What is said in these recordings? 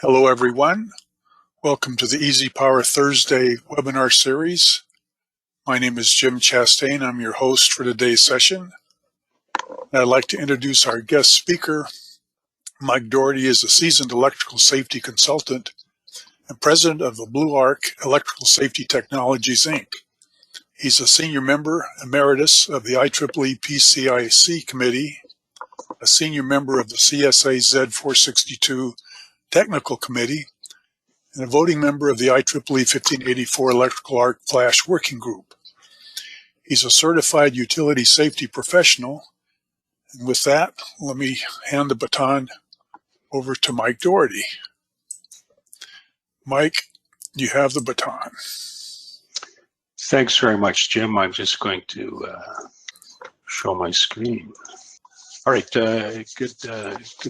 Hello everyone, welcome to the EasyPower Thursday webinar series. My name is Jim Chastain, I'm your host for today's session. And I'd like to introduce our guest speaker. Mike Doherty is a seasoned electrical safety consultant and president of the Blue Arc Electrical Safety Technologies, Inc. He's a senior member emeritus of the IEEE PCIC Committee, a senior member of the CSA Z462 Technical Committee, and a voting member of the IEEE 1584 Electrical Arc Flash Working Group. He's a certified utility safety professional. And with that, let me hand the baton over to Mike Doherty. Mike, you have the baton. Thanks very much, Jim. I'm just going to show my screen. All right, good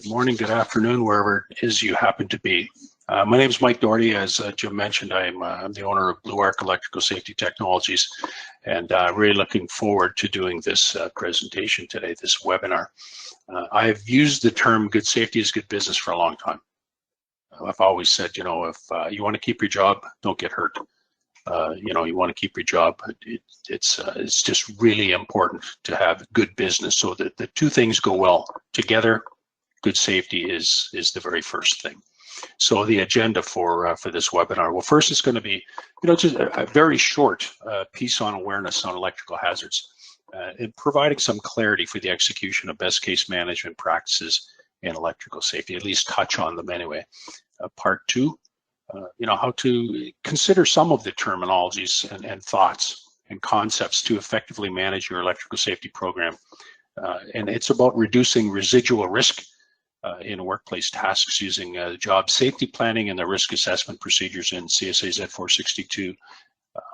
morning, good afternoon, wherever it is you happen to be. My name is Mike Doherty. As Jim mentioned, I'm the owner of Blue Arc Electrical Safety Technologies, and really looking forward to doing this presentation today, this webinar. I've used the term good safety is good business for a long time. I've always said, if you want to keep your job, don't get hurt. You want to keep your job. It's just really important to have good business so that the two things go well together. Good safety is the very first thing. So the agenda for this webinar, well, first it's going to be, just a very short piece on awareness on electrical hazards, and providing some clarity for the execution of best case management practices in electrical safety, at least touch on them anyway. Part two, how to consider some of the terminologies and thoughts and concepts to effectively manage your electrical safety program. And it's about reducing residual risk in workplace tasks using job safety planning and the risk assessment procedures in CSA Z462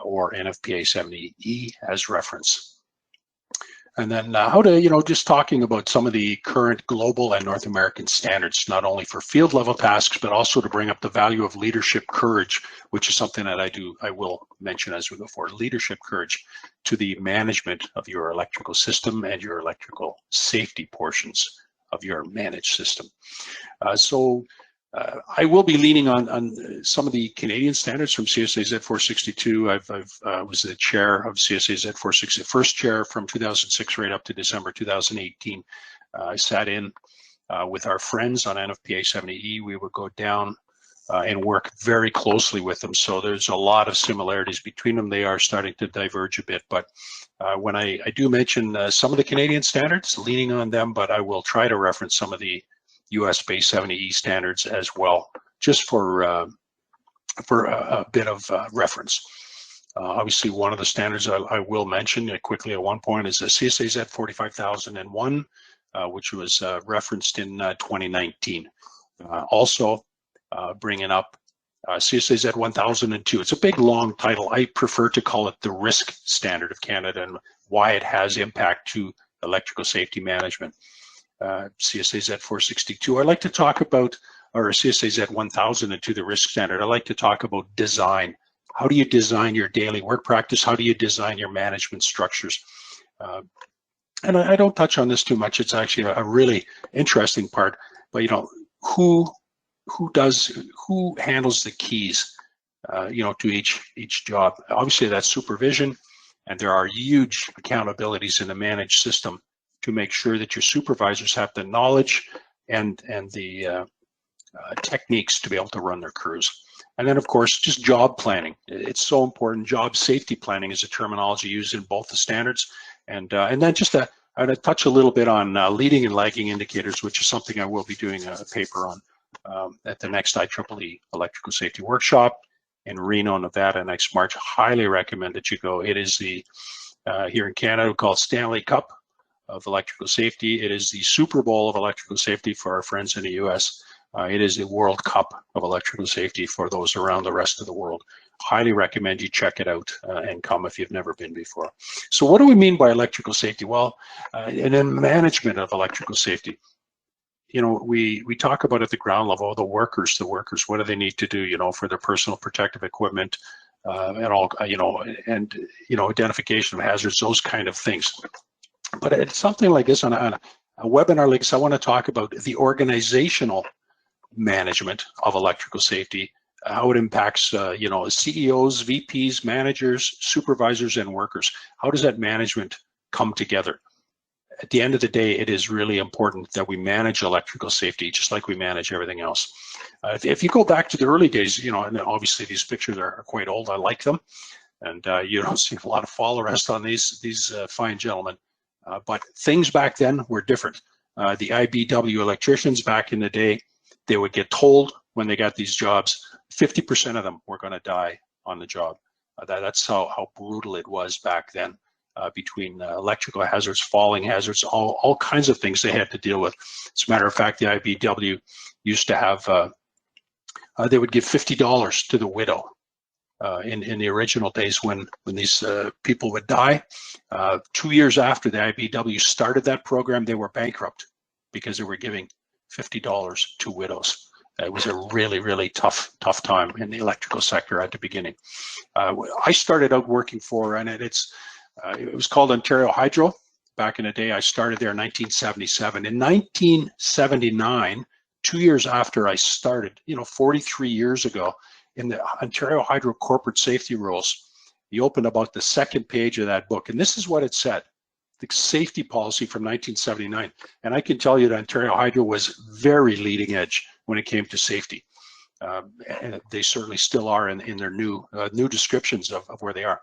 or NFPA 70E as reference. And then how to, just talking about some of the current global and North American standards, not only for field level tasks, but also to bring up the value of leadership courage, which is something that I will mention as we go forward, leadership courage to the management of your electrical system and your electrical safety portions of your managed system. I will be leaning on some of the Canadian standards from CSA Z462. I was the chair of CSA Z462, first chair from 2006 right up to December 2018. I sat in with our friends on NFPA 70E. We would go down and work very closely with them. So there's a lot of similarities between them. They are starting to diverge a bit, but when I do mention some of the Canadian standards, leaning on them, but I will try to reference some of the US-based 70E standards as well, just for a bit of reference. Obviously, one of the standards I will mention quickly at one point is the CSA Z 45001, which was referenced in 2019. Also, bringing up CSA Z 1002. It's a big, long title. I prefer to call it the Risk Standard of Canada and why it has impact to electrical safety management. CSA Z462. I like to talk about, or CSA Z1002, the risk standard. I like to talk about design. How do you design your daily work practice? How do you design your management structures? And I don't touch on this too much. It's actually a really interesting part. But who handles the keys? To each job. Obviously, that's supervision, and there are huge accountabilities in the managed system to make sure that your supervisors have the knowledge and the techniques to be able to run their crews. And then, of course, just job planning. It's so important. Job safety planning is a terminology used in both the standards. And then just I'm going to touch a little bit on leading and lagging indicators, which is something I will be doing a paper on at the next IEEE Electrical Safety Workshop in Reno, Nevada, next March. Highly recommend that you go. It is the, here in Canada, we call it Stanley Cup of electrical safety. It is the Super Bowl of electrical safety for our friends in the US. It is the World Cup of electrical safety for those around the rest of the world. Highly recommend you check it out and come if you've never been before. So what do we mean by electrical safety? Well, and then management of electrical safety. We talk about at the ground level, the workers, what do they need to do, for their personal protective equipment and all, identification of hazards, those kind of things. But it's something like this on a webinar like this, I want to talk about the organizational management of electrical safety, how it impacts CEOs, VPs, managers, supervisors, and workers. How does that management come together? At the end of the day, it is really important that we manage electrical safety just like we manage everything else. If you go back to the early days, and obviously these pictures are quite old, I like them, and you don't see a lot of fall arrest on these fine gentlemen. But things back then were different. The IBW electricians back in the day, they would get told when they got these jobs, 50% of them were going to die on the job. That's how brutal it was back then, between electrical hazards, falling hazards, all kinds of things they had to deal with. As a matter of fact, the IBW used to have, they would give $50 to the widow in the original days when these people would die. 2 years after the IBW started that program, they were bankrupt because they were giving $50 to widows. It was a really, really tough time in the electrical sector at the beginning. I started out working for, and it was called Ontario Hydro. Back in the day, I started there in 1977. In 1979, 2 years after I started, 43 years ago, in the Ontario Hydro Corporate Safety Rules, you open about the second page of that book, and this is what it said. The safety policy from 1979. And I can tell you that Ontario Hydro was very leading edge when it came to safety. And they certainly still are in their new descriptions of where they are.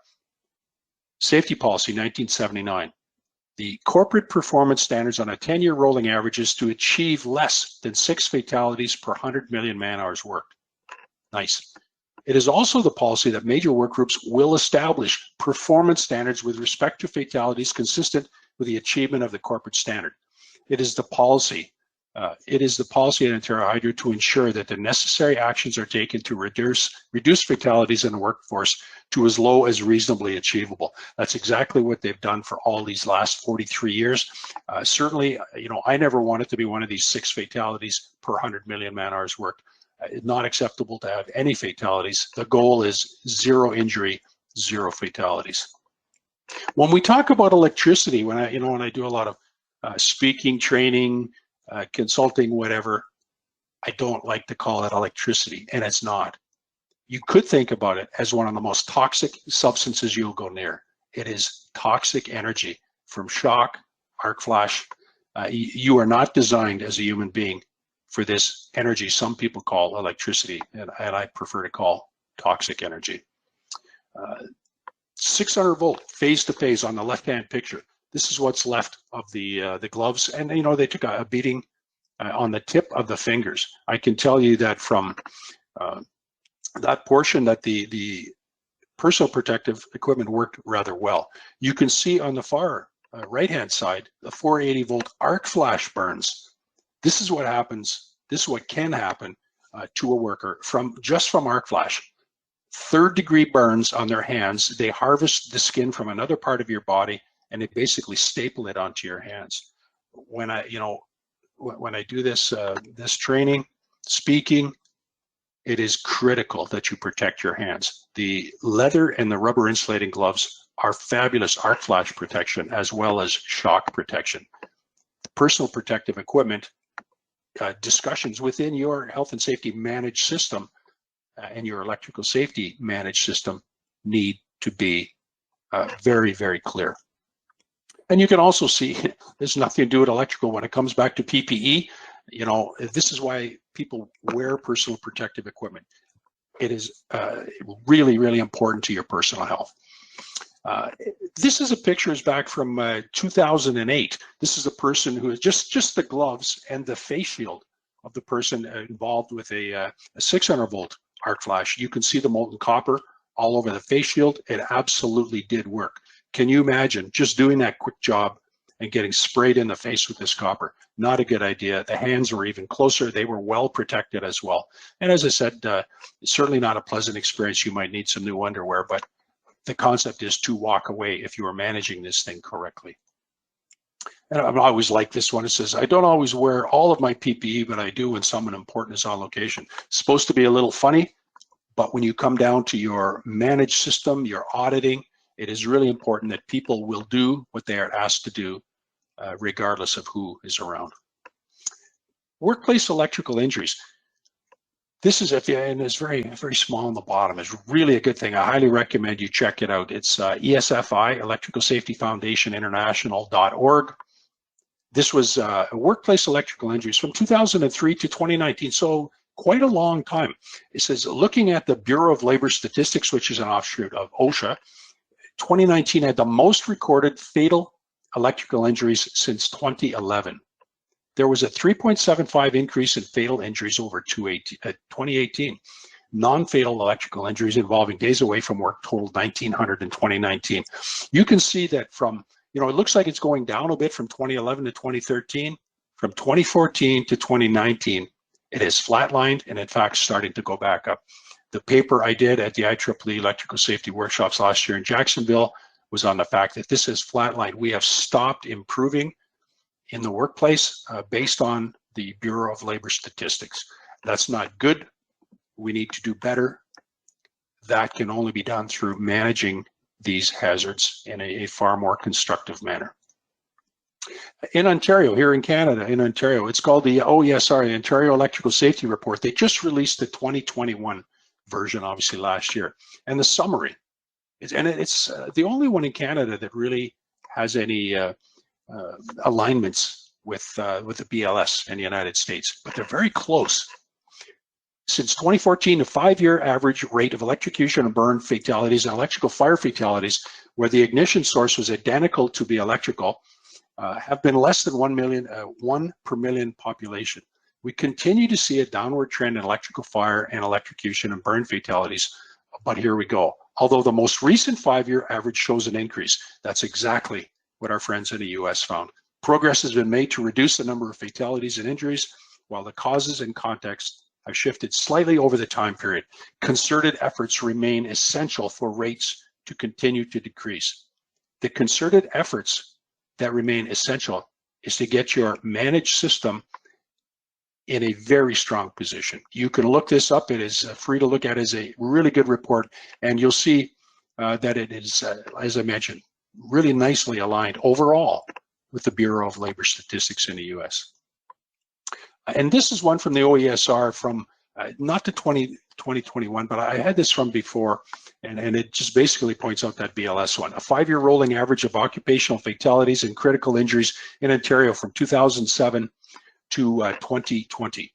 Safety policy 1979. The corporate performance standards on a 10-year rolling average is to achieve less than 6 fatalities per 100 million man-hours worked. Nice. It is also the policy that major work groups will establish performance standards with respect to fatalities consistent with the achievement of the corporate standard. It is the policy. It is the policy at Ontario Hydro to ensure that the necessary actions are taken to reduce fatalities in the workforce to as low as reasonably achievable. That's exactly what they've done for all these last 43 years. Certainly, I never wanted to be one of these 6 fatalities per 100 million man-hours worked. It's not acceptable to have any fatalities. The goal is 0 injury, 0 fatalities. When we talk about electricity, when I do a lot of speaking, training, consulting, whatever, I don't like to call it electricity, and it's not. You could think about it as one of the most toxic substances you'll go near. It is toxic energy from shock, arc flash. You are not designed as a human being for this energy some people call electricity, and I prefer to call toxic energy. 600 volt phase to phase on the left-hand picture. This is what's left of the gloves, and they took a beating on the tip of the fingers. I can tell you that from that portion that the personal protective equipment worked rather well. You can see on the far right-hand side the 480 volt arc flash burns. This is what happens. This is what can happen to a worker from arc flash. 3rd-degree burns on their hands. They harvest the skin from another part of your body, and they basically staple it onto your hands. When I do this this training, speaking, it is critical that you protect your hands. The leather and the rubber insulating gloves are fabulous arc flash protection as well as shock protection. The personal protective equipment discussions within your health and safety managed system and your electrical safety managed system need to be very, very clear. And you can also see there's nothing to do with electrical when it comes back to PPE. This is why people wear personal protective equipment. It is really, really important to your personal health. This is a picture back from 2008. This is a person who is just the gloves and the face shield of the person involved with a 600 volt arc flash. You can see the molten copper all over the face shield. It absolutely did work. Can you imagine just doing that quick job and getting sprayed in the face with this copper? Not a good idea. The hands were even closer. They were well protected as well. And as I said, certainly not a pleasant experience. You might need some new underwear, but the concept is to walk away if you are managing this thing correctly. And I always like this one. It says, I don't always wear all of my PPE, but I do when someone important is on location. It's supposed to be a little funny, but when you come down to your managed system, your auditing, it is really important that people will do what they are asked to do, regardless of who is around. Workplace electrical injuries. This is and it's very small on the bottom. It's really a good thing. I highly recommend you check it out. It's ESFI, Electrical Safety Foundation International.org. This was workplace electrical injuries from 2003 to 2019, so quite a long time. It says, looking at the Bureau of Labor Statistics, which is an offshoot of OSHA, 2019 had the most recorded fatal electrical injuries since 2011. There was a 3.75 increase in fatal injuries over 2018. Non-fatal electrical injuries involving days away from work totaled 1,900 in 2019. You can see that from, it looks like it's going down a bit from 2011 to 2013. From 2014 to 2019, it has flatlined and in fact starting to go back up. The paper I did at the IEEE Electrical Safety Workshops last year in Jacksonville was on the fact that this has flatlined. We have stopped improving in the workplace based on the Bureau of Labor Statistics. That's not good. We need to do better. That can only be done through managing these hazards in a far more constructive manner. In Ontario, here in Canada, in Ontario, it's called the Ontario Electrical Safety Report. They just released the 2021 version, obviously last year. And the summary, it's the only one in Canada that really has any alignments with the BLS in the United States, but they're very close. Since 2014, the 5-year average rate of electrocution and burn fatalities and electrical fire fatalities, where the ignition source was identical to the electrical, have been less than 1 per million population. We continue to see a downward trend in electrical fire and electrocution and burn fatalities, but here we go. Although the most recent 5-year average shows an increase, that's exactly what our friends in the US found. Progress has been made to reduce the number of fatalities and injuries, while the causes and context have shifted slightly over the time period. Concerted efforts remain essential for rates to continue to decrease. The concerted efforts that remain essential is to get your managed system in a very strong position. You can look this up. It is free to look at. It is a really good report, and you'll see that it is, as I mentioned, really nicely aligned overall with the Bureau of Labor Statistics in the US. And this is one from the OESR from not the 2021, but I had this from before, and it just basically points out that BLS one. A 5-year rolling average of occupational fatalities and critical injuries in Ontario from 2007 to 2020.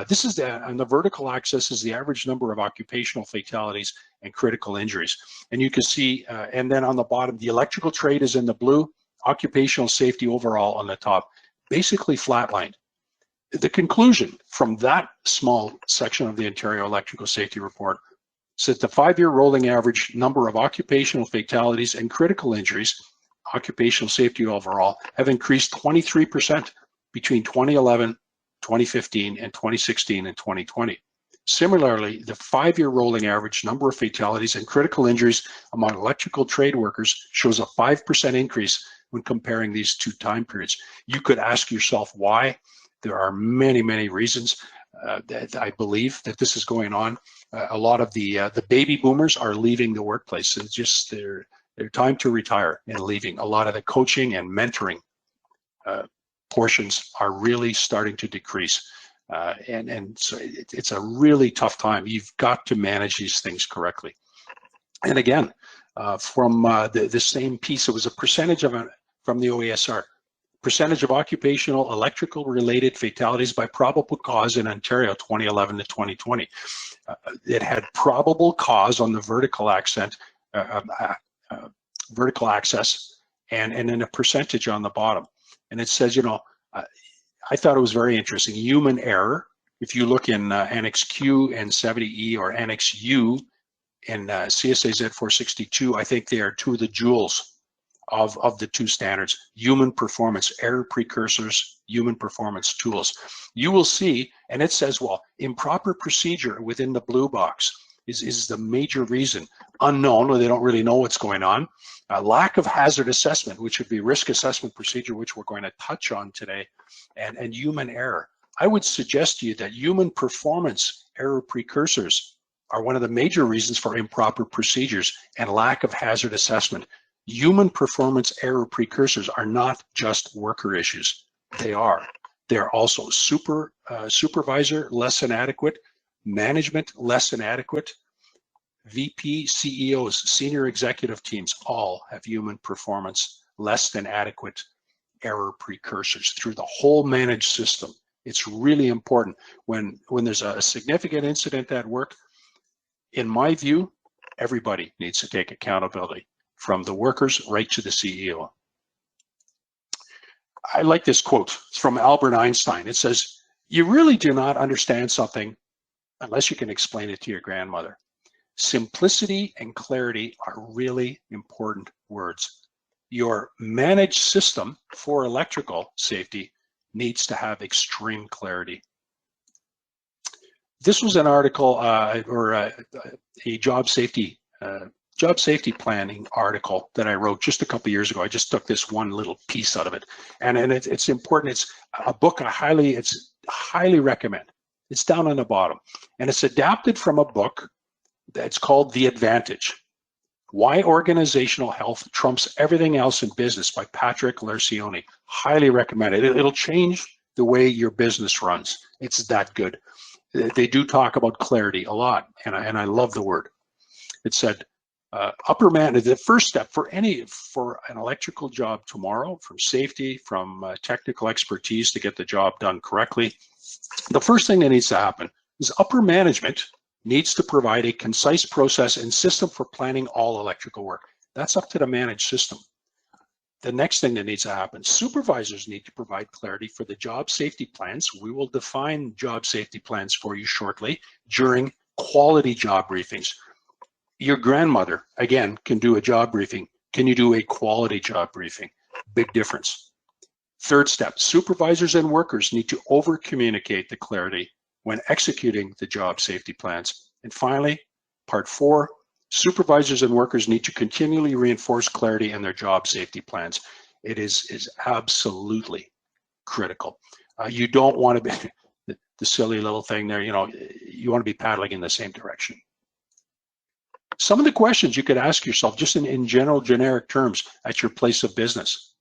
This is on the vertical axis is the average number of occupational fatalities and critical injuries. And you can see, and then on the bottom, the electrical trade is in the blue, occupational safety overall on the top, basically flatlined. The conclusion from that small section of the Ontario Electrical Safety Report is that the 5-year rolling average number of occupational fatalities and critical injuries, occupational safety overall, have increased 23% between 2011, 2015, and 2016 and 2020. Similarly, the 5-year rolling average number of fatalities and critical injuries among electrical trade workers shows a 5% increase when comparing these two time periods. You could ask yourself why. There are many, many reasons that I believe that this is going on. A lot of the baby boomers are leaving the workplace. It's just their time to retire and leaving. A lot of the coaching and mentoring portions are really starting to decrease. And so it's a really tough time. You've got to manage these things correctly. And again, from the same piece, it was a percentage of from the OESR. Percentage of occupational electrical related fatalities by probable cause in Ontario 2011 to 2020. It had probable cause on the vertical accent, vertical axis, and then a percentage on the bottom. And it says, I thought it was very interesting. Human error. If you look in Annex Q and 70E or Annex U in CSA Z462, I think they are two of the jewels of the two standards: human performance error precursors, human performance tools. You will see, and it says, well, improper procedure within the blue box is the major reason. Unknown, or they don't really know what's going on. Lack of hazard assessment, which would be risk assessment procedure, which we're going to touch on today, and human error. I would suggest to you that human performance error precursors are one of the major reasons for improper procedures and lack of hazard assessment. Human performance error precursors are not just worker issues. They are. They're also supervisor less than adequate, management less than adequate, VP, CEOs, senior executive teams all have human performance less than adequate error precursors through the whole managed system. It's really important when there's a significant incident at work. In my view, everybody needs to take accountability, from the workers right to the CEO. I like this quote. It's from Albert Einstein. It says, "You really do not understand something unless you can explain it to your grandmother." Simplicity and clarity are really important words. Your managed system for electrical safety needs to have extreme clarity. This was an article a job safety planning article that I wrote just a couple years ago. I just took this one little piece out of it, and it's important. It's a book I highly recommend. It's down on the bottom, and it's adapted from a book that's called The Advantage: Why Organizational Health Trumps Everything Else in Business by Patrick Lencioni. Highly recommend it. It'll change the way your business runs. It's that good. They do talk about clarity a lot, and I love the word. It said, the first step for an electrical job tomorrow, from safety, from technical expertise to get the job done correctly, the first thing that needs to happen is upper management needs to provide a concise process and system for planning all electrical work. That's up to the managed system. The next thing that needs to happen, supervisors need to provide clarity for the job safety plans. We will define job safety plans for you shortly during quality job briefings. Your grandmother, again, can do a job briefing. Can you do a quality job briefing? Big difference. Third step, supervisors and workers need to over-communicate the clarity when executing the job safety plans. And finally, part 4, supervisors and workers need to continually reinforce clarity in their job safety plans. It is absolutely critical. You don't want to be the silly little thing there, you want to be paddling in the same direction. Some of the questions you could ask yourself, just in general, generic terms, at your place of business.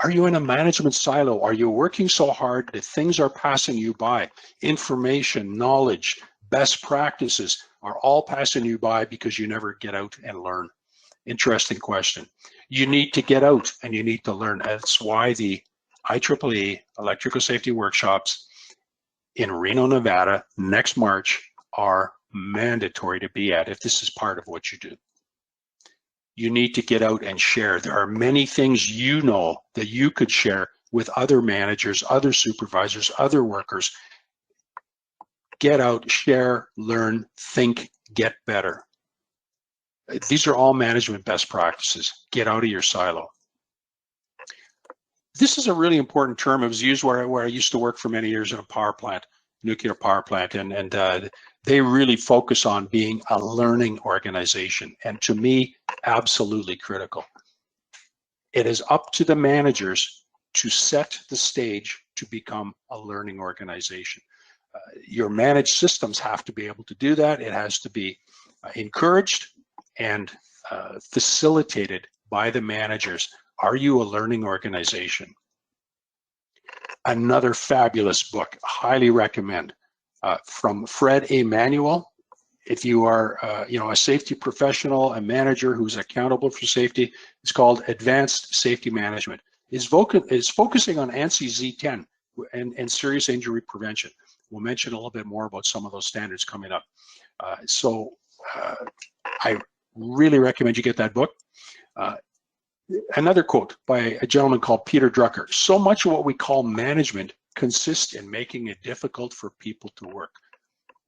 Are you in a management silo? Are you working so hard that things are passing you by? Information, knowledge, best practices are all passing you by because you never get out and learn. Interesting question. You need to get out and you need to learn. That's why the IEEE electrical safety workshops in Reno, Nevada next March are mandatory to be at if this is part of what you do. You need to get out and share. There are many things you know that you could share with other managers, other supervisors, other workers. Get out, share, learn, think, get better. These are all management best practices. Get out of your silo. This is a really important term. It was used where I used to work for many years in a power plant, nuclear power plant, and they really focus on being a learning organization. And to me, absolutely critical. It is up to the managers to set the stage to become a learning organization. Your managed systems have to be able to do that. It has to be encouraged and facilitated by the managers. Are you a learning organization? Another fabulous book, highly recommend, from Fred A. Manuel. If you are a safety professional, a manager who's accountable for safety, it's called Advanced Safety Management. It's focusing on ANSI Z10 and serious injury prevention. We'll mention a little bit more about some of those standards coming up. I really recommend you get that book. Another quote by a gentleman called Peter Drucker. So much of what we call management consists in making it difficult for people to work.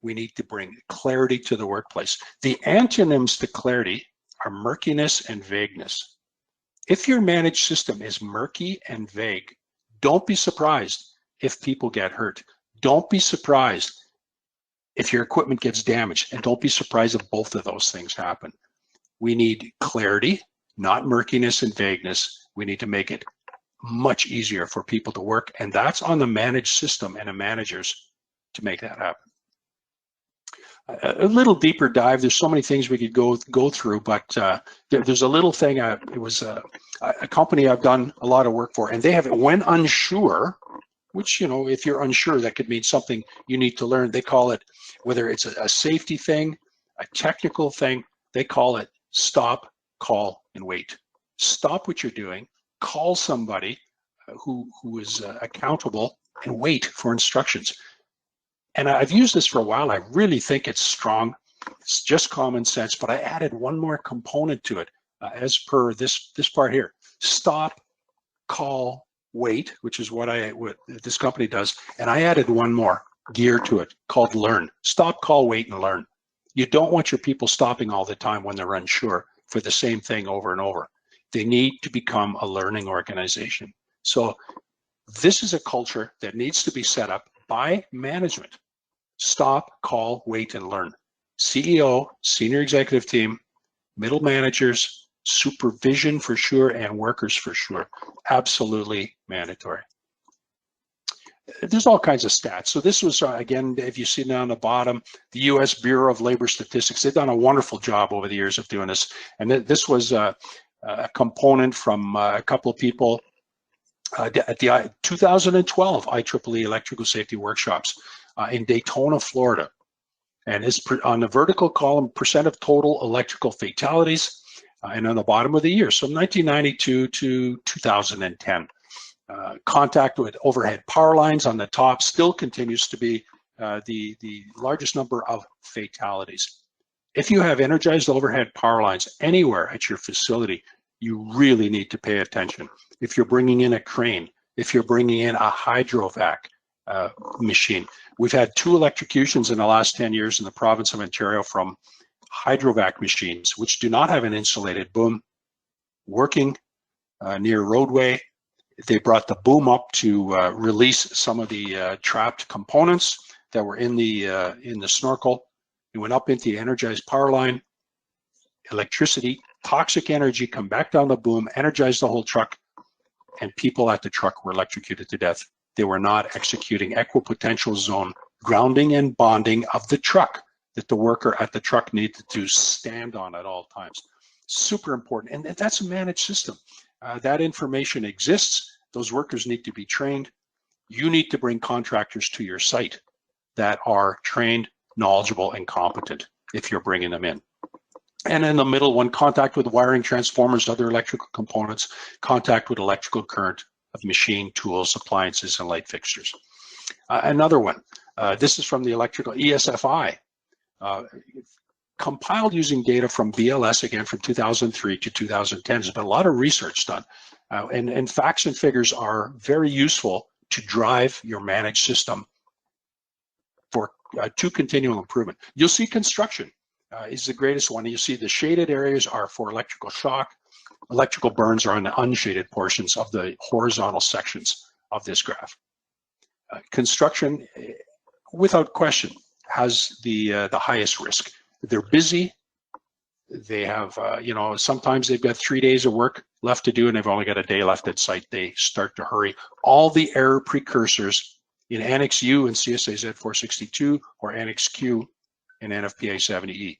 We need to bring clarity to the workplace. The antonyms to clarity are murkiness and vagueness. If your managed system is murky and vague, don't be surprised if people get hurt. Don't be surprised if your equipment gets damaged, and don't be surprised if both of those things happen. We need clarity, not murkiness and vagueness. We need to make it much easier for people to work, and that's on the managed system and the managers to make that happen. A little deeper dive. There's so many things we could go through, but there's a little thing. It was a company I've done a lot of work for, and they have, when unsure which, if you're unsure, that could mean something you need to learn. They call it, whether it's a safety thing, a technical thing, they call it stop, call, and wait. Stop what you're doing, call somebody who is accountable, and wait for instructions. And I've used this for a while. I really think it's strong. It's just common sense, but I added one more component to it as per this part here. Stop, call, wait, which is what this company does. And I added one more gear to it called learn. Stop, call, wait, and learn. You don't want your people stopping all the time when they're unsure for the same thing over and over. They need to become a learning organization. So this is a culture that needs to be set up by management. Stop, call, wait, and learn. CEO, senior executive team, middle managers, supervision for sure, and workers for sure. Absolutely mandatory. There's all kinds of stats. So this was, again, if you see down the bottom, the U.S. Bureau of Labor Statistics. They've done a wonderful job over the years of doing this. And this was a component from a couple of people at the 2012 IEEE Electrical Safety Workshops in Daytona, Florida. And it's on the vertical column, percent of total electrical fatalities, and on the bottom of the year, so 1992 to 2010. Contact with overhead power lines on the top still continues to be the largest number of fatalities. If you have energized overhead power lines anywhere at your facility, you really need to pay attention. If you're bringing in a crane, if you're bringing in a hydrovac machine. We've had 2 electrocutions in the last 10 years in the province of Ontario from hydrovac machines, which do not have an insulated boom, working near roadway. They brought the boom up to release some of the trapped components that were in the snorkel. It went up into the energized power line. Electricity, toxic energy, come back down the boom, energize the whole truck, and people at the truck were electrocuted to death. They were not executing equipotential zone grounding and bonding of the truck that the worker at the truck needed to stand on at all times. Super important, and that's a managed system. That information exists. Those workers need to be trained. You need to bring contractors to your site that are trained, knowledgeable, and competent if you're bringing them in. And in the middle one, contact with wiring, transformers, other electrical components, contact with electrical current of machine, tools, appliances, and light fixtures. Another one, this is from the electrical ESFI, compiled using data from BLS, again from 2003 to 2010. There's been a lot of research done, and facts and figures are very useful to drive your managed system for to continual improvement. You'll see construction is the greatest one. You see the shaded areas are for electrical shock. Electrical burns are on the unshaded portions of the horizontal sections of this graph. Construction, without question, has the highest risk. They're busy. They have, sometimes they've got 3 days of work left to do and they've only got a day left at site. They start to hurry. All the error precursors in Annex U in CSA Z462 or Annex Q in NFPA 70E.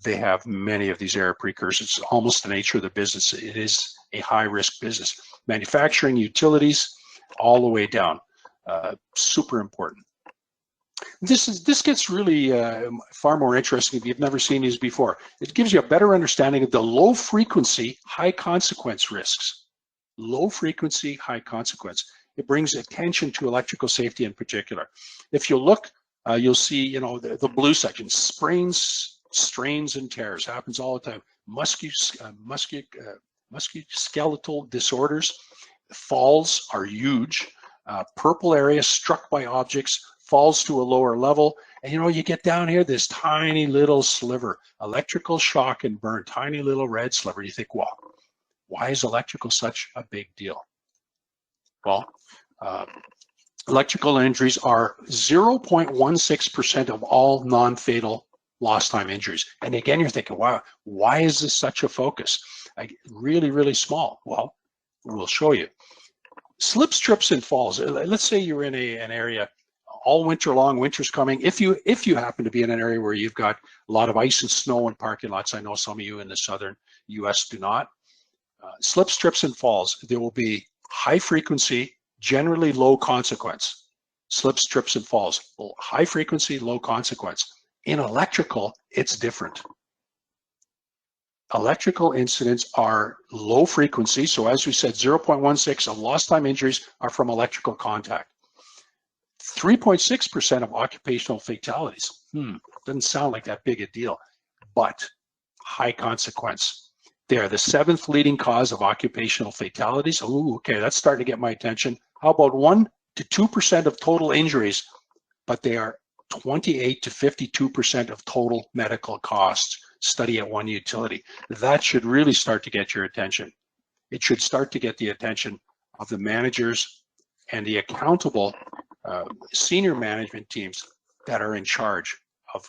They have many of these error precursors. It's almost the nature of the business. It is a high-risk business. Manufacturing, utilities, all the way down. Super important. This gets really far more interesting if you've never seen these before. It gives you a better understanding of the low frequency, high consequence risks. Low frequency, high consequence. It brings attention to electrical safety in particular. If you look, you'll see, the blue section, sprains, strains, and tears, happens all the time. Musculoskeletal disorders, falls are huge. Purple area, struck by objects, falls to a lower level, and you get down here, this tiny little sliver, electrical shock and burn, tiny little red sliver. You think, well, why is electrical such a big deal? Well, electrical injuries are 0.16% of all non-fatal lost time injuries. And again, you're thinking, wow, why is this such a focus? Really, really small. Well, we'll show you. Slips, trips, and falls. Let's say you're in an area all winter long, winter's coming. If you happen to be in an area where you've got a lot of ice and snow in parking lots, I know some of you in the southern US do not. Slips, trips, and falls. There will be high frequency, generally low consequence. Slips, trips, and falls. Well, high frequency, low consequence. In electrical, it's different. Electrical incidents are low frequency. So as we said, 0.16 of lost time injuries are from electrical contact. 3.6% of occupational fatalities. Doesn't sound like that big a deal, but high consequence. They are the 7th leading cause of occupational fatalities. Ooh, okay, that's starting to get my attention. How about 1 to 2% of total injuries, but they are 28 to 52% of total medical costs. Study at one utility. That should really start to get your attention. It should start to get the attention of the managers and the accountable senior management teams that are in charge of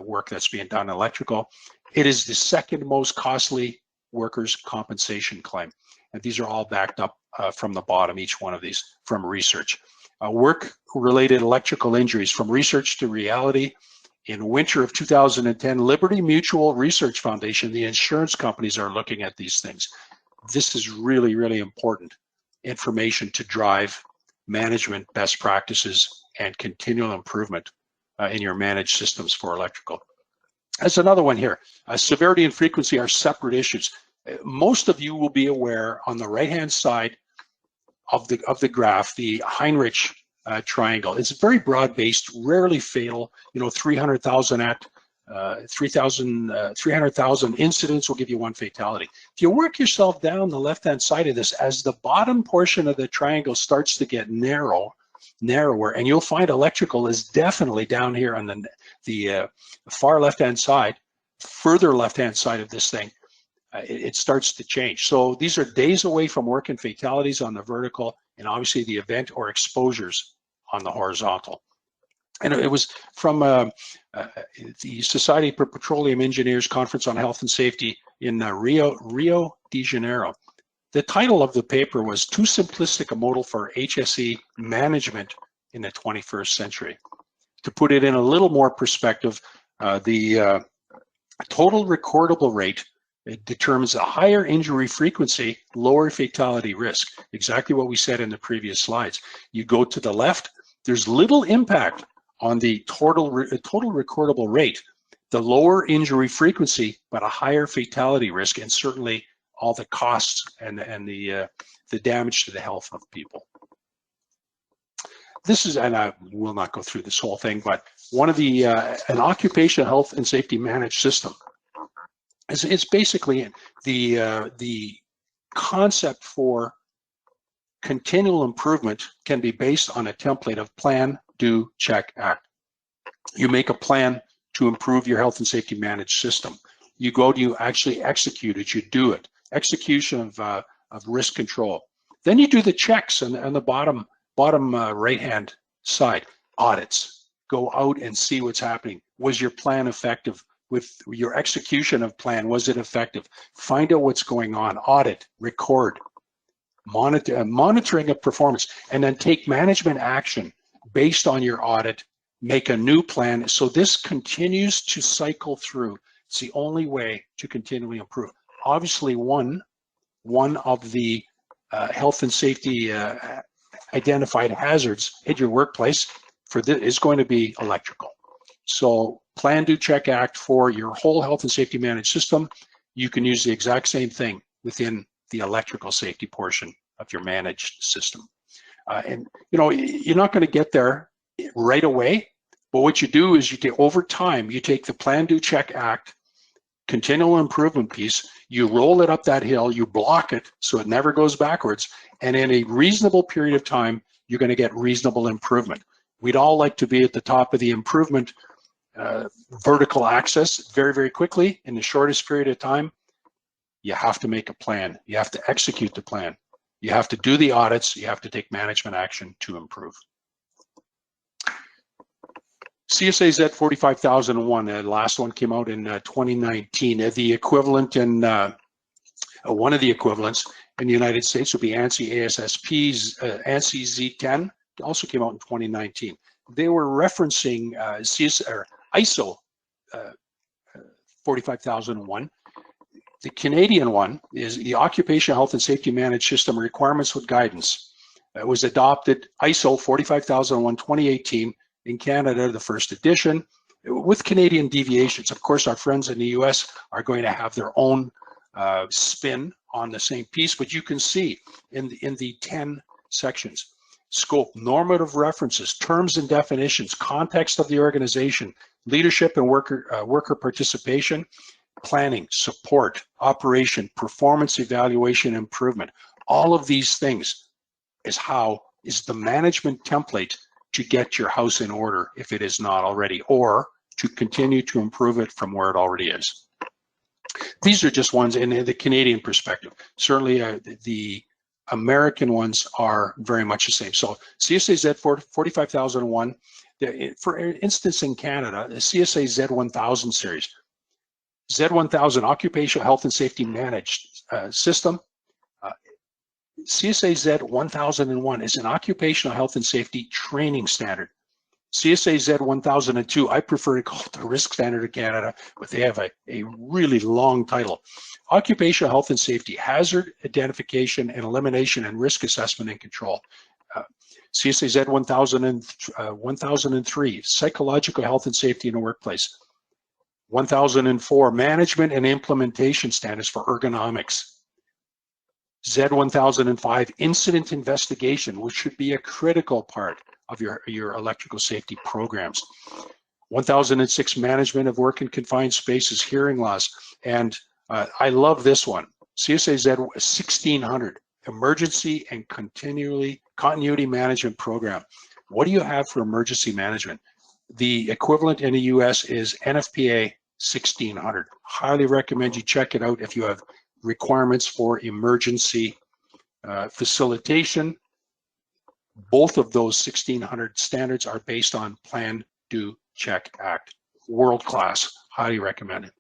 work that's being done in electrical. It is the 2nd most costly workers' compensation claim. And these are all backed up from the bottom, each one of these, from research. Work-related electrical injuries, from research to reality. In winter of 2010, Liberty Mutual Research Foundation, the insurance companies are looking at these things. This is really, really important information to drive management best practices and continual improvement in your managed systems for electrical. That's another one here. Severity and frequency are separate issues. Most of you will be aware on the right-hand side of the graph, the Heinrich triangle. It's very broad-based, rarely fatal. 300,000 at 300,000 incidents will give you 1 fatality. If you work yourself down the left-hand side of this, as the bottom portion of the triangle starts to get narrower, and you'll find electrical is definitely down here on the far left-hand side, further left-hand side of this thing. It starts to change. So these are days away from work and fatalities on the vertical, and obviously the event or exposures on the horizontal. And it was from the Society for Petroleum Engineers Conference on Health and Safety in Rio de Janeiro. The title of the paper was "Too Simplistic a Model for HSE Management in the 21st Century." To put it in a little more perspective, the total recordable rate, it determines a higher injury frequency, lower fatality risk. Exactly what we said in the previous slides. You go to the left, there's little impact on the total recordable rate, the lower injury frequency, but a higher fatality risk, and certainly all the costs and the damage to the health of people. This is, and I will not go through this whole thing, but one of the an occupational health and safety managed system. It's basically the concept for continual improvement can be based on a template of plan, do, check, act. You make a plan to improve your health and safety managed system. You go to actually execute it, you do it. Execution of risk control. Then you do the checks on the bottom right-hand side. Audits. Go out and see what's happening. Was your plan effective? With your execution of plan, was it effective? Find out what's going on. Audit, record, monitoring of performance, and then take management action based on your audit. Make a new plan. So this continues to cycle through. It's the only way to continually improve. Obviously, one of the health and safety identified hazards in your workplace for this is going to be electrical. So plan, do, check, act for your whole health and safety managed system. You can use the exact same thing within the electrical safety portion of your managed system. And you're not going to get there right away, but what you do is over time, you take the plan, do, check, act, continual improvement piece, you roll it up that hill, you block it so it never goes backwards, and in a reasonable period of time, you're going to get reasonable improvement. We'd all like to be at the top of the improvement vertical axis very, very quickly in the shortest period of time. You have to make a plan. You have to execute the plan. You have to do the audits. You have to take management action to improve. CSA Z462, the last one came out in 2019. The equivalent in one of the equivalents in the United States would be ANSI ASSP's ANSI Z10. It also came out in 2019. They were referencing ISO 45001. The Canadian one is the Occupational Health and Safety Managed System Requirements with Guidance. It was adopted ISO 45001:2018 in Canada, the first edition, with Canadian deviations. Of course, our friends in the US are going to have their own spin on the same piece, but you can see in the 10 sections: scope, normative references, terms and definitions, context of the organization, leadership and worker participation, planning, support, operation, performance evaluation, improvement. All of these things is the management template to get your house in order if it is not already, or to continue to improve it from where it already is. These are just ones in the Canadian perspective. Certainly the American ones are very much the same. So CSA Z45001, for instance in Canada, the CSA Z1000 series. Z1000, Occupational Health and Safety Managed System. CSA Z1001 is an occupational health and safety training standard. CSA Z1002, I prefer to call it the risk standard of Canada, but they have a really long title. Occupational health and safety, hazard identification and elimination and risk assessment and control. CSA Z1003, psychological health and safety in the workplace. 1004, management and implementation standards for ergonomics. Z1005, incident investigation, which should be a critical part of your electrical safety programs. 1006, management of work in confined spaces, hearing loss. And I love this one, CSA Z1600, emergency and continuity management program. What do you have for emergency management? The equivalent in the US is NFPA 1600. Highly recommend you check it out if you have requirements for emergency facilitation. Both of those 1600 standards are based on Plan, Do, Check, Act. World class, highly recommended.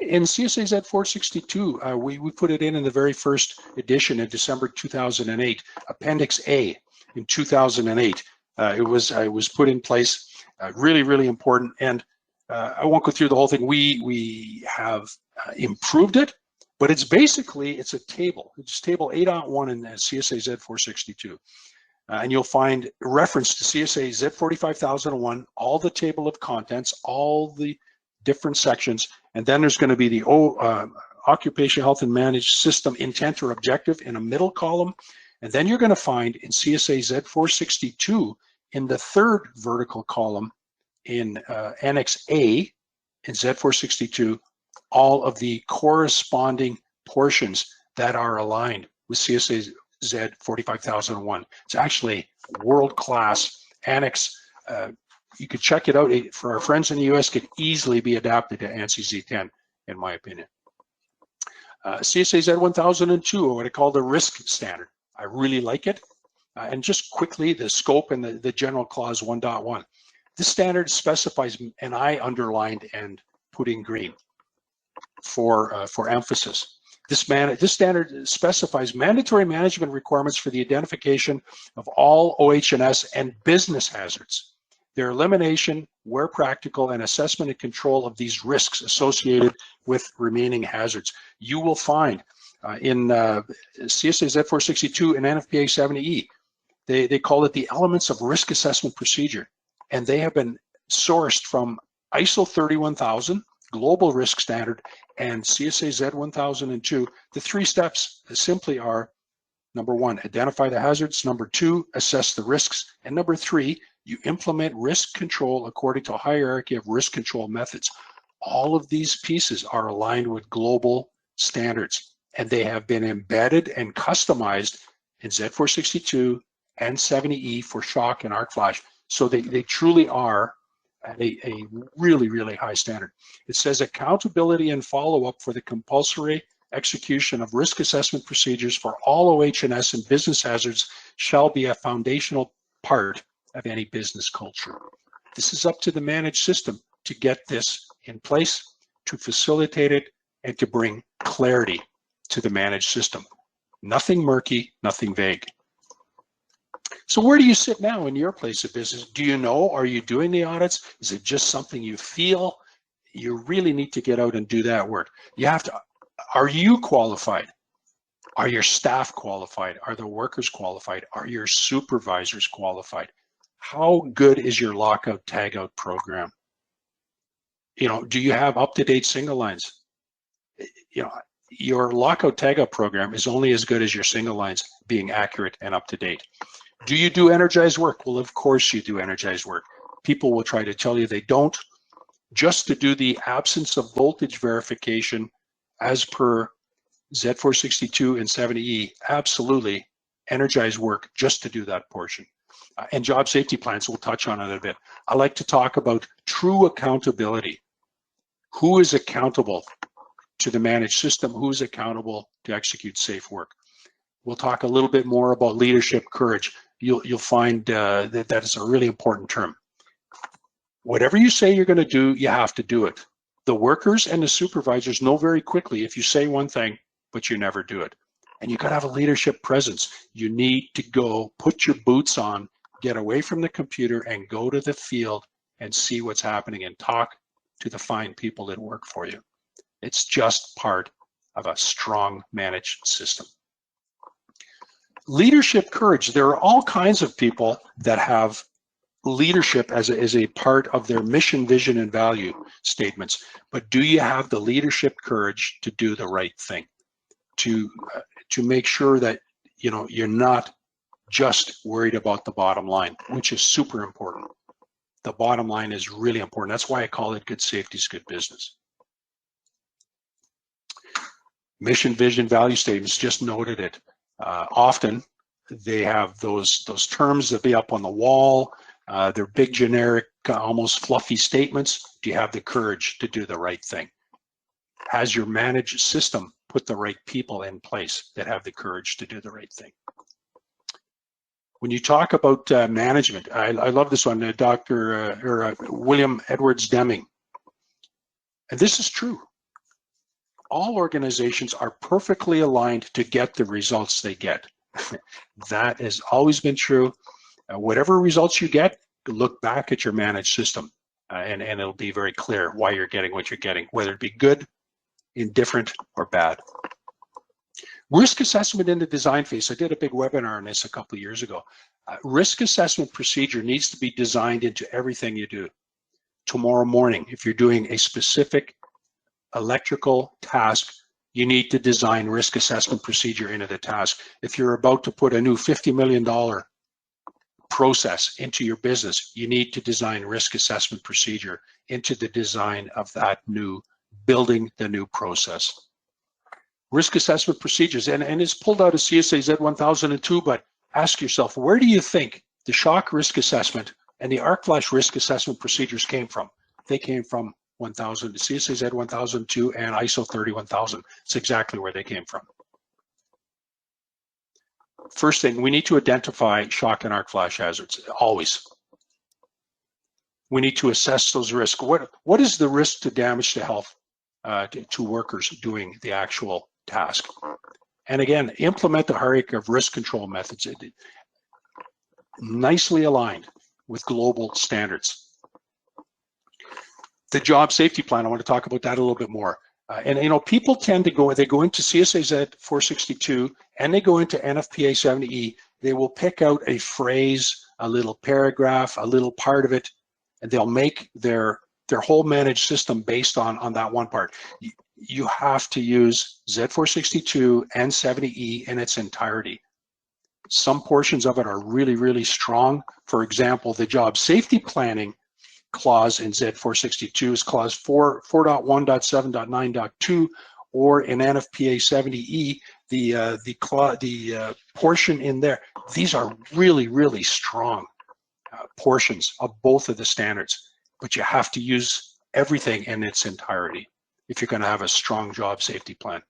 In CSA Z462, we put it in the very first edition in December 2008, Appendix A in 2008. It was put in place, really, really important. And I won't go through the whole thing. We have improved it, but it's a table. It's table 8.1 in the CSA Z462. And you'll find reference to CSA Z45001, all the table of contents, all the different sections, and then there's going to be the occupational health and managed system intent or objective in a middle column. And then you're going to find in CSA Z462 in the third vertical column in Annex A in Z462, all of the corresponding portions that are aligned with CSA Z45001. It's actually world-class annex. You could check it out. For our friends in the US, could easily be adapted to ANSI Z10, in my opinion. CSA Z1002, or what I call the risk standard. I really like it. And just quickly, the scope and the general clause 1.1. This standard specifies, and I underlined and put in green for emphasis. This standard specifies mandatory management requirements for the identification of all OH&S and business hazards, their elimination where practical, and assessment and control of these risks associated with remaining hazards. You will find in CSA Z462 and NFPA 70E, they call it the elements of risk assessment procedure. And they have been sourced from ISO 31000, Global Risk Standard, and CSA Z1002. The three steps simply are, number one, identify the hazards. Number two, assess the risks. And number three, you implement risk control according to a hierarchy of risk control methods. All of these pieces are aligned with global standards, and they have been embedded and customized in Z462 and 70E for shock and arc flash. So they truly are at a really, really high standard. It says accountability and follow-up for the compulsory execution of risk assessment procedures for all OH&S and business hazards shall be a foundational part of any business culture. This is up to the managed system to get this in place, to facilitate it, and to bring clarity to the managed system. Nothing murky, nothing vague. So where do you sit now in your place of business? Do you know? Are you doing the audits? Is it just something you feel? You really need to get out and do that work. You have to. Are you qualified? Are your staff qualified? Are the workers qualified? Are your supervisors qualified? How good is your lockout tagout program? You know, do you have up-to-date single lines? You know, your lockout tagout program is only as good as your single lines being accurate and up to date. Do you do energized work? Well, of course you do energized work. People will try to tell you they don't. Just to do the absence of voltage verification as per Z462 and 70E, absolutely energized work just to do that portion. And job safety plans, we'll touch on it a bit. I like to talk about true accountability. Who is accountable to the managed system? Who's accountable to execute safe work? We'll talk a little bit more about leadership courage. You'll find that is a really important term. Whatever you say you're going to do, you have to do it. The workers and the supervisors know very quickly if you say one thing, but you never do it. And you got to have a leadership presence. You need to go put your boots on, get away from the computer and go to the field and see what's happening and talk to the fine people that work for you. It's just part of a strong managed system. Leadership courage. There are all kinds of people that have leadership as a part of their mission, vision, and value statements. But do you have the leadership courage to do the right thing? To make sure that you're not just worried about the bottom line, which is super important. The bottom line is really important. That's why I call it good safety is good business. Mission, vision, value statements, just noted it. Often they have those terms that be up on the wall. They're big, generic, almost fluffy statements. Do you have the courage to do the right thing? Has your managed system put the right people in place that have the courage to do the right thing? When you talk about management, I love this one, William Edwards Deming. And this is true. All organizations are perfectly aligned to get the results they get. That has always been true. Whatever results you get, look back at your managed system and it'll be very clear why you're getting what you're getting, whether it be good, indifferent, or bad. Risk assessment in the design phase. I did a big webinar on this a couple of years ago. Risk assessment procedure needs to be designed into everything you do. Tomorrow morning, if you're doing a specific electrical task, you need to design risk assessment procedure into the task. If you're about to put a new $50 million process into your business, you need to design risk assessment procedure into the design of that new building, the new process. Risk assessment procedures, and it's pulled out of CSA Z462, but ask yourself, where do you think the shock risk assessment and the arc flash risk assessment procedures came from? They came from CSA Z462 and ISO 31000. It's exactly where they came from. First thing, we need to identify shock and arc flash hazards, always. We need to assess those risks. What is the risk to damage to health to workers doing the actual task? And again, implement the hierarchy of risk control methods, nicely aligned with global standards. The job safety plan, I want to talk about that a little bit more. And people tend to go into CSA Z462 and they go into NFPA 70E. They will pick out a phrase, a little paragraph, a little part of it, and they'll make their whole managed system based on that one part. You have to use Z462 and 70E in its entirety. Some portions of it are really, really strong. For example, the job safety planning clause in Z462 is clause 4.1.7.9.2, or in NFPA 70E, the portion in there. These are really, really strong portions of both of the standards, but you have to use everything in its entirety if you're going to have a strong job safety plan.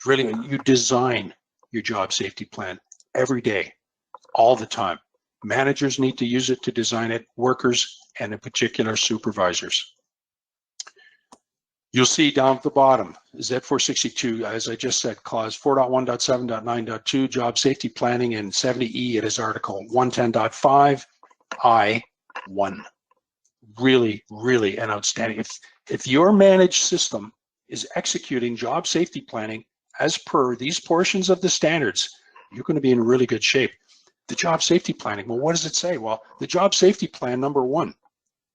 Really, you design your job safety plan every day, all the time. Managers need to use it to design it, workers, and in particular, supervisors. You'll see down at the bottom, Z462, as I just said, clause 4.1.7.9.2, job safety planning, in 70E, it is article 110.5, I1. Really, really an outstanding. If your managed system is executing job safety planning as per these portions of the standards, you're going to be in really good shape. The job safety planning, well, what does it say? Well, the job safety plan, number 1,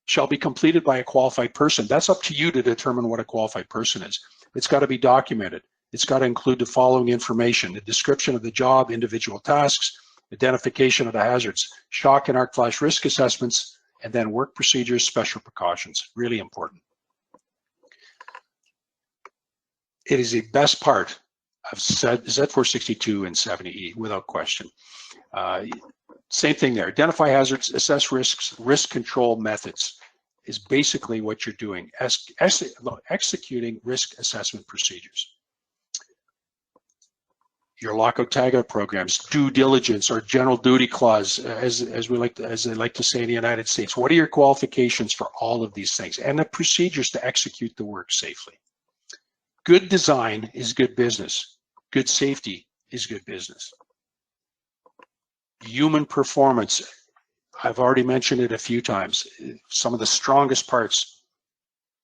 shall be completed by a qualified person. That's up to you to determine what a qualified person is. It's got to be documented. It's got to include the following information: the description of the job, individual tasks, identification of the hazards, shock and arc flash risk assessments, and then work procedures, special precautions. Really important. It is a best part of Z462 and 70E, without question. Same thing there. Identify hazards, assess risks, risk control methods is basically what you're doing, executing risk assessment procedures. Your lockout tagout programs, due diligence or general duty clause, as they like to say in the United States. What are your qualifications for all of these things, and the procedures to execute the work safely? Good design is good business. Good safety is good business. Human performance, I've already mentioned it a few times. Some of the strongest parts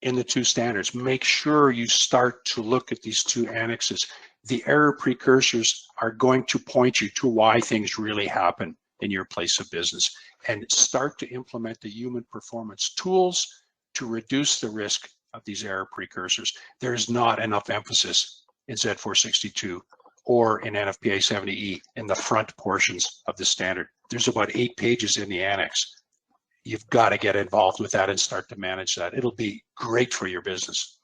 in the 2 standards. Make sure you start to look at these 2 annexes. The error precursors are going to point you to why things really happen in your place of business, and start to implement the human performance tools to reduce the risk of these error precursors. There's not enough emphasis in Z462 or in NFPA 70E in the front portions of the standard. There's about 8 pages in the annex. You've got to get involved with that and start to manage that. It'll be great for your business.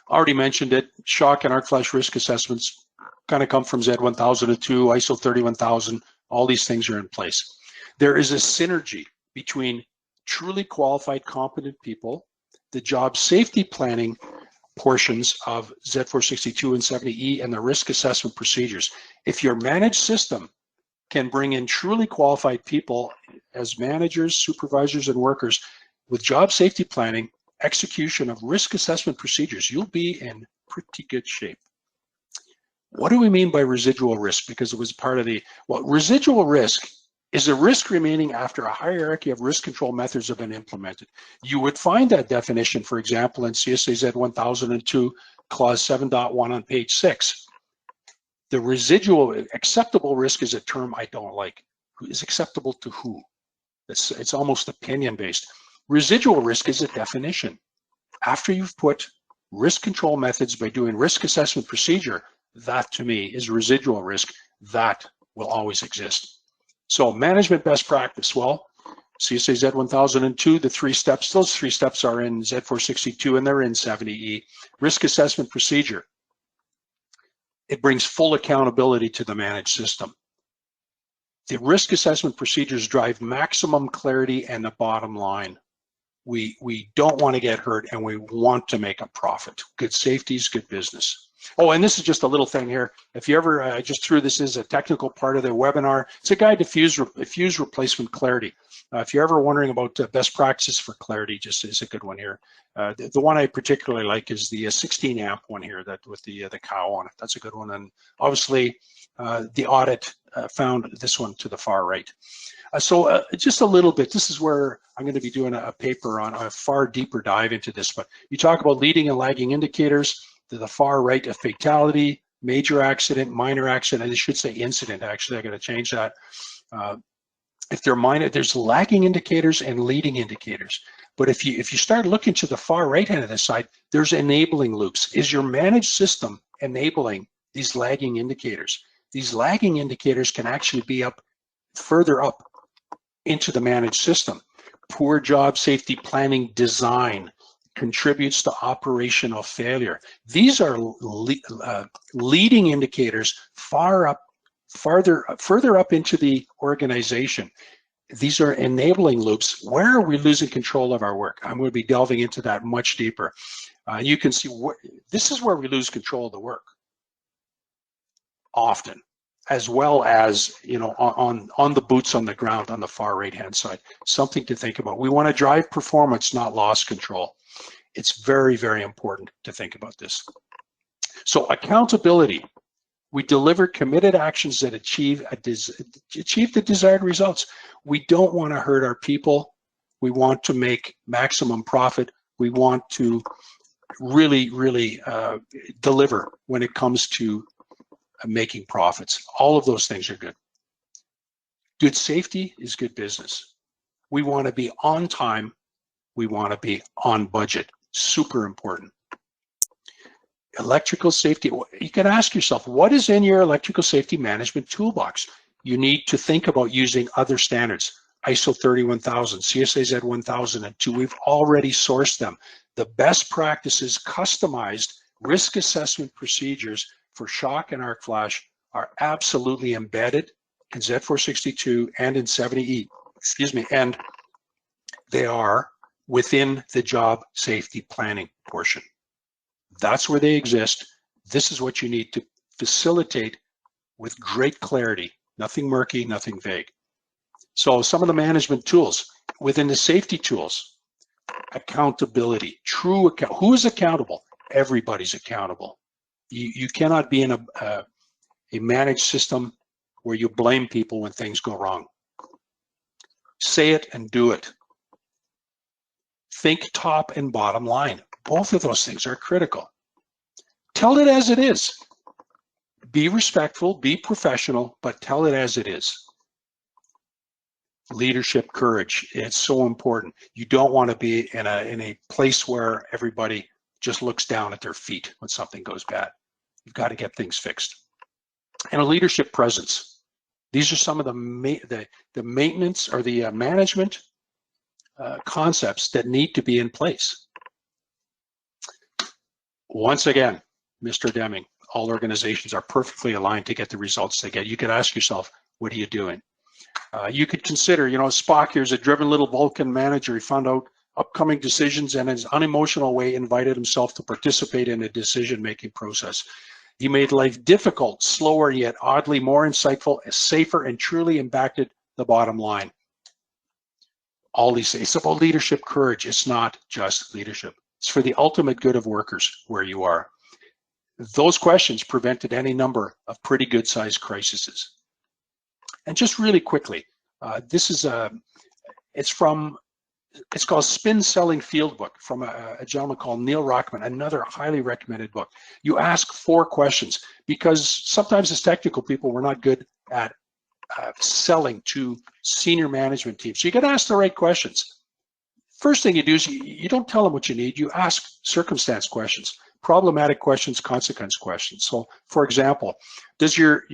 Already mentioned it, shock and arc flash risk assessments kind of come from Z1002, ISO 31000, all these things are in place. There is a synergy between truly qualified, competent people, the job safety planning portions of Z462 and 70E, and the risk assessment procedures. If your managed system can bring in truly qualified people as managers, supervisors, and workers with job safety planning, execution of risk assessment procedures, you'll be in pretty good shape. What do we mean by residual risk? Because it was part of the, well, residual risk is a risk remaining after a hierarchy of risk control methods have been implemented. You would find that definition, for example, in CSA Z1002, clause 7.1 on page 6. The residual, acceptable risk is a term I don't like. Is acceptable to who? It's almost opinion-based. Residual risk is a definition. After you've put risk control methods by doing risk assessment procedure, that to me is residual risk. That will always exist. So management best practice, well, CSA Z1002, the 3 steps, those 3 steps are in Z462 and they're in 70E. Risk assessment procedure. It brings full accountability to the managed system. The risk assessment procedures drive maximum clarity and the bottom line. We don't want to get hurt and we want to make a profit. Good safety is good business. Oh, and this is just a little thing here. If you ever, I just threw this as a technical part of the webinar. It's a guide to fuse replacement clarity. If you're ever wondering about best practices for clarity, just is a good one here. The one I particularly like is the 16 amp one here, that with the cow on it. That's a good one. And obviously the audit found this one to the far right. So just a little bit, this is where I'm going to be doing a paper on a far deeper dive into this, but you talk about leading and lagging indicators. To the far right, a fatality, major accident, minor accident, I should say incident, actually, I got to change that. If they're minor, there's lagging indicators and leading indicators. But if you start looking to the far right hand of the side, there's enabling loops. Is your managed system enabling these lagging indicators? These lagging indicators can actually be up further up into the managed system. Poor job safety planning design contributes to operational failure. These are leading indicators further up into the organization. These are enabling loops. Where are we losing control of our work? I'm going to be delving into that much deeper. You can see this is where we lose control of the work often, as well as, you know, on the boots on the ground on the far right hand side. Something to think about. We want to drive performance, not loss control. It's very, very important to think about this. So accountability. We deliver committed actions that achieve the desired results. We don't want to hurt our people. We want to make maximum profit. We want to really deliver when it comes to making profits. All of those things are good. Good safety is good business. We want to be on time. We want to be on budget. Super important. Electrical safety, you can ask yourself, what is in your electrical safety management toolbox? You need to think about using other standards. ISO 31000, CSA Z462, we've already sourced them. The best practices, customized risk assessment procedures for shock and arc flash are absolutely embedded in Z462 and in 70E, and they are within the job safety planning portion. That's where they exist. This is what you need to facilitate with great clarity, nothing murky, nothing vague. So some of the management tools within the safety tools, accountability, true account. Who is accountable? Everybody's accountable. You cannot be in a managed system where you blame people when things go wrong. Say it and do it. Think top and bottom line. Both of those things are critical. Tell it as it is. Be respectful, be professional, but tell it as it is. Leadership, courage, it's so important. You don't want to be in a place where everybody just looks down at their feet when something goes bad. You've got to get things fixed. And a leadership presence. These are some of the maintenance or the management concepts that need to be in place. Once again, Mr. Deming, all organizations are perfectly aligned to get the results they get. You could ask yourself, what are you doing? You could consider, Spock here is a driven little Vulcan manager. He found out upcoming decisions and in his unemotional way invited himself to participate in a decision-making process. He made life difficult, slower, yet oddly more insightful, safer, and truly impacted the bottom line. All these things. It's about leadership courage. It's not just leadership. It's for the ultimate good of workers where you are. Those questions prevented any number of pretty good-sized crises. And just really quickly, this is it's called Spin Selling Field Book from a gentleman called Neil Rockman, another highly recommended book. You ask 4 questions because sometimes as technical people, we're not good at selling to senior management teams. So you got to ask the right questions. First thing you do is you don't tell them what you need. You ask circumstance questions, problematic questions, consequence questions. So for example, does your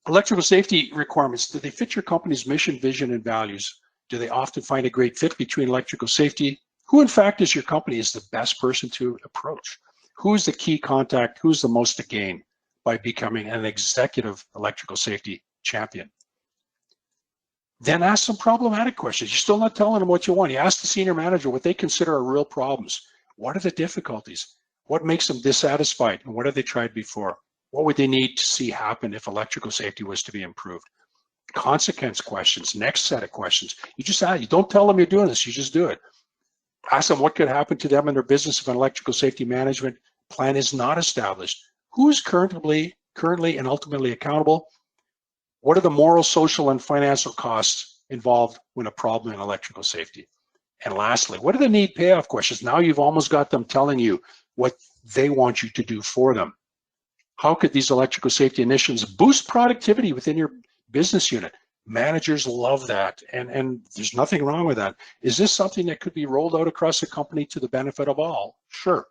electrical safety requirements, do they fit your company's mission, vision, and values? Do they often find a great fit between electrical safety? Who, in fact, is your company is the best person to approach? Who is the key contact? Who's the most to gain by becoming an executive electrical safety champion? Then ask some problematic questions. You're still not telling them what you want. You ask the senior manager what they consider are real problems. What are the difficulties? What makes them dissatisfied? And what have they tried before? What would they need to see happen if electrical safety was to be improved? Consequence questions, next set of questions. You just ask, you don't tell them you're doing this, you just do it. Ask them what could happen to them in their business if an electrical safety management plan is not established. Who is currently and ultimately accountable? What are the moral, social, and financial costs involved when a problem in electrical safety? And lastly, what are the need payoff questions? Now you've almost got them telling you what they want you to do for them. How could these electrical safety initiatives boost productivity within your business unit? Managers love that, and there's nothing wrong with that. Is this something that could be rolled out across the company to the benefit of all? Sure.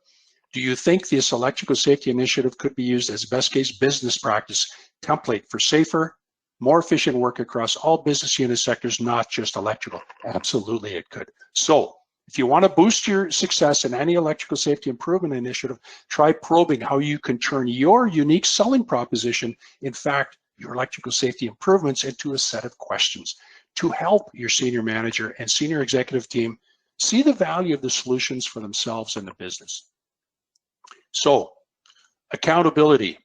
Do you think this electrical safety initiative could be used as best case business practice template for safer, more efficient work across all business unit sectors, not just electrical? Absolutely, it could. So if you want to boost your success in any electrical safety improvement initiative, try probing how you can turn your unique selling proposition, in fact, your electrical safety improvements, into a set of questions to help your senior manager and senior executive team see the value of the solutions for themselves and the business. So, accountability,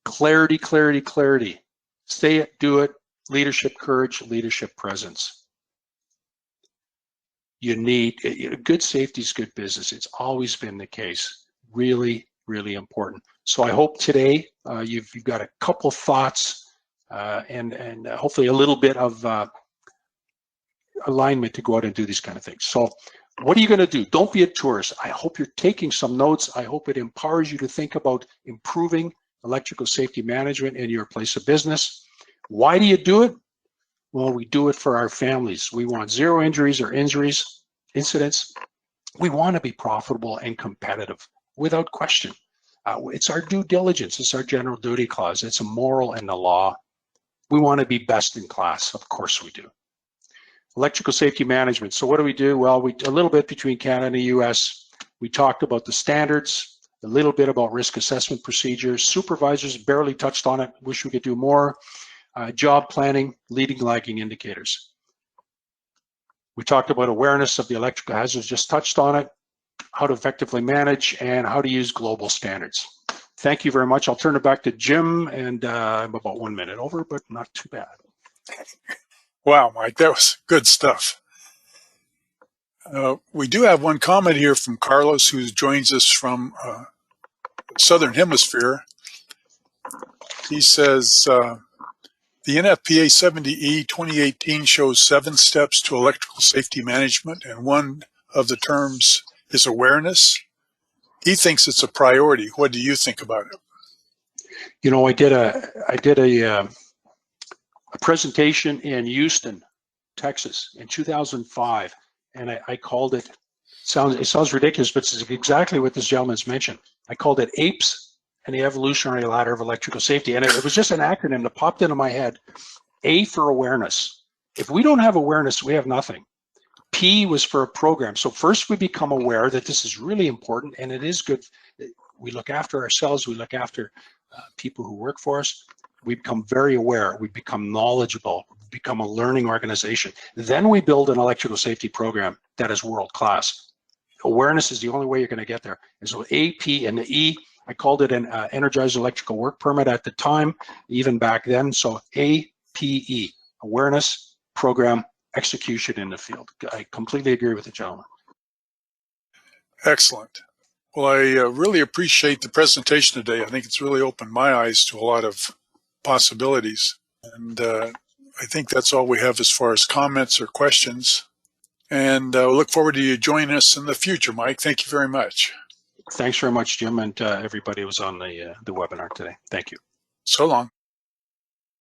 clarity, clarity, clarity. Say it, do it, leadership courage, leadership presence. You need, good safety is good business. It's always been the case. Really, really important. So I hope today you've got a couple thoughts and hopefully a little bit of alignment to go out and do these kind of things. So What are you going to do? Don't be a tourist. I hope you're taking some notes. I hope it empowers you to think about improving electrical safety management in your place of business. Why do you do it? Well, we do it for our families. We want zero injuries or incidents. We want to be profitable and competitive without question. It's our due diligence. It's our general duty clause. It's a moral and the law. We want to be best in class. Of course we do. Electrical safety management. So what do we do? Well, a little bit between Canada and the US. We talked about the standards, a little bit about risk assessment procedures. Supervisors barely touched on it. Wish we could do more. Job planning, leading lagging indicators. We talked about awareness of the electrical hazards, just touched on it, how to effectively manage, and how to use global standards. Thank you very much. I'll turn it back to Jim, and I'm about 1 minute over, but not too bad. Wow, Mike, that was good stuff. We do have one comment here from Carlos, who joins us from Southern Hemisphere. He says, the NFPA 70E 2018 shows 7 steps to electrical safety management, and one of the terms is awareness. He thinks it's a priority. What do you think about it? You know, I did a presentation in Houston, Texas in 2005, and I called it, it sounds ridiculous, but it's exactly what this gentleman's mentioned. I called it APES and the evolutionary ladder of electrical safety. And it was just an acronym that popped into my head. A for awareness. If we don't have awareness, we have nothing. P was for a program. So first we become aware that this is really important, and it is good. We look after ourselves, we look after people who work for us. We become very aware, we become knowledgeable, we become a learning organization. Then we build an electrical safety program that is world-class. Awareness is the only way you're going to get there. And so A, P, and the E, I called it an energized electrical work permit at the time, even back then. So A, P, E, awareness, program, execution in the field. I completely agree with the gentleman. Excellent. Well, I really appreciate the presentation today. I think it's really opened my eyes to a lot of possibilities. And I think that's all we have as far as comments or questions. And we'll look forward to you joining us in the future, Mike. Thank you very much. Thanks very much, Jim, and everybody who was on the webinar today. Thank you. So long.